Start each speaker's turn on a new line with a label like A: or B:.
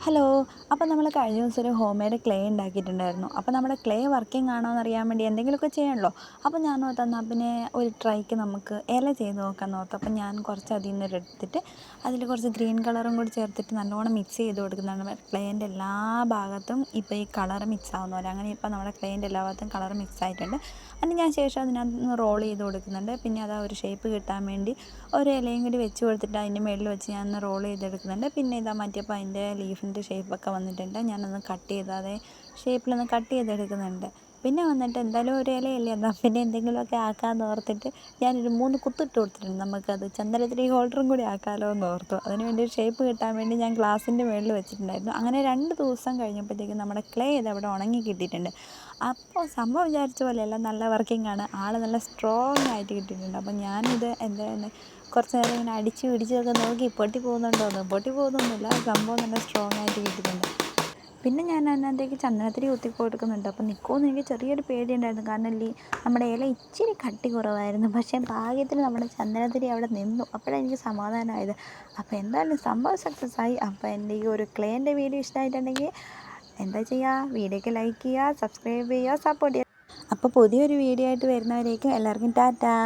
A: Hello. അപ്പോൾ നമ്മൾ കഴിഞ്ഞ ദിവസം ഒരു ഹോം മെയ്ഡ് ക്ലേ ഉണ്ടാക്കിയിട്ടുണ്ടായിരുന്നു. അപ്പോൾ നമ്മുടെ ക്ലേ വർക്കിംഗ് ആണോ എന്നറിയാൻ വേണ്ടി എന്തെങ്കിലുമൊക്കെ ചെയ്യണമല്ലോ. അപ്പോൾ ഞാൻ ഓർത്ത് എന്നാൽ പിന്നെ ഒരു ട്രൈക്ക് നമുക്ക് ഇല ചെയ്ത് നോക്കാമെന്ന് ഓർത്തു. അപ്പോൾ ഞാൻ കുറച്ച് അതിൽ നിന്ന് എടുത്തിട്ട് അതിൽ കുറച്ച് ഗ്രീൻ കളറും കൂടി ചേർത്തിട്ട് നല്ലോണം മിക്സ് ചെയ്ത് കൊടുക്കുന്നതാണ്. ക്ലേൻ്റെ എല്ലാ ഭാഗത്തും ഇപ്പോൾ ഈ കളർ മിക്സ് ആവുന്ന പോലെ അങ്ങനെ ഇപ്പോൾ നമ്മുടെ ക്ലേൻ്റെ എല്ലാ ഭാഗത്തും കളർ മിക്സ് ആയിട്ടുണ്ട്. അതിന് ഞാൻ ശേഷം അതിനകത്ത് റോൾ ചെയ്ത് കൊടുക്കുന്നുണ്ട്. പിന്നെ അത് ഒരു ഷേപ്പ് കിട്ടാൻ വേണ്ടി ഒരു ഇലയും കൂടി വെച്ച് കൊടുത്തിട്ട് അതിൻ്റെ മുകളിൽ വെച്ച് ഞാൻ ഒന്ന് റോൾ ചെയ്തെടുക്കുന്നുണ്ട്. പിന്നെ ഇതാ മാറ്റിയപ്പോൾ അതിൻ്റെ ലീഫിൻ്റെ ഷേപ്പൊക്കെ വന്നിട്ടുണ്ട്. ഞാനൊന്ന് കട്ട് ചെയ്ത് അതേ ഷേപ്പിലൊന്ന് കട്ട് ചെയ്തെടുക്കുന്നുണ്ട്. പിന്നെ വന്നിട്ട് എന്തായാലും ഒരു ഇലയല്ലേ, എന്നാൽ പിന്നെ എന്തെങ്കിലുമൊക്കെ ആക്കാമെന്ന് ഓർത്തിട്ട് ഞാനൊരു 3 കുത്തിട്ട് കൊടുത്തിട്ടുണ്ട്. നമുക്കത് ചന്ദനത്തിരി ഹോൾഡറും കൂടി ആക്കാമല്ലോ എന്ന് ഓർത്തു. അതിന് വേണ്ടി ഒരു ഷേപ്പ് കിട്ടാൻ വേണ്ടി ഞാൻ ഗ്ലാസിൻ്റെ മുകളിൽ വെച്ചിട്ടുണ്ടായിരുന്നു. അങ്ങനെ 2 ദിവസം കഴിഞ്ഞപ്പോഴത്തേക്കും നമ്മുടെ ക്ലേ ഇതവിടെ ഉണങ്ങി കിട്ടിയിട്ടുണ്ട്. അപ്പോൾ സംഭവം വിചാരിച്ച പോലെയല്ല, നല്ല വർക്കിംഗ് ആണ്. ആൾ നല്ല സ്ട്രോങ് ആയിട്ട് കിട്ടിയിട്ടുണ്ട്. അപ്പോൾ ഞാനിത് എന്താ കുറച്ച് നേരം ഇങ്ങനെ അടിച്ച് പിടിച്ചൊക്കെ നോക്കി പൊട്ടി പോകുന്നുണ്ടോയെന്ന്. പൊട്ടി പോകുന്നൊന്നുമില്ല, സംഭവം നല്ല സ്ട്രോങ് ആയിട്ട് കിട്ടിയിട്ടുണ്ട്. പിന്നെ ഞാൻ അതിനകത്തേക്ക് ചന്ദനത്തിരി കുത്തി കൊടുക്കുന്നുണ്ട്. അപ്പോൾ നിൽക്കുമെന്ന് എനിക്ക് ചെറിയൊരു പേടിയുണ്ടായിരുന്നു. കാരണം നമ്മുടെ ഇല ഇച്ചിരി കട്ടി കുറവായിരുന്നു. പക്ഷേ ഭാഗ്യത്തിന് നമ്മുടെ ചന്ദനത്തിരി അവിടെ നിന്നു. അപ്പോഴാണ് എനിക്ക് സമാധാനമായത്. അപ്പോൾ എന്തായാലും സംഭവം സക്സസ് ആയി. അപ്പോൾ എൻ്റെ ഈ ഒരു ക്ലേൻ്റെ വീഡിയോ ഇഷ്ടമായിട്ടുണ്ടെങ്കിൽ എന്താ ചെയ്യുക, വീഡിയോയ്ക്ക് ലൈക്ക് ചെയ്യുക, സബ്സ്ക്രൈബ് ചെയ്യുക, സപ്പോർട്ട് ചെയ്യുക. അപ്പോൾ പുതിയൊരു വീഡിയോ ആയിട്ട് വരുന്നവരേക്കും എല്ലാവർക്കും ടാറ്റാ.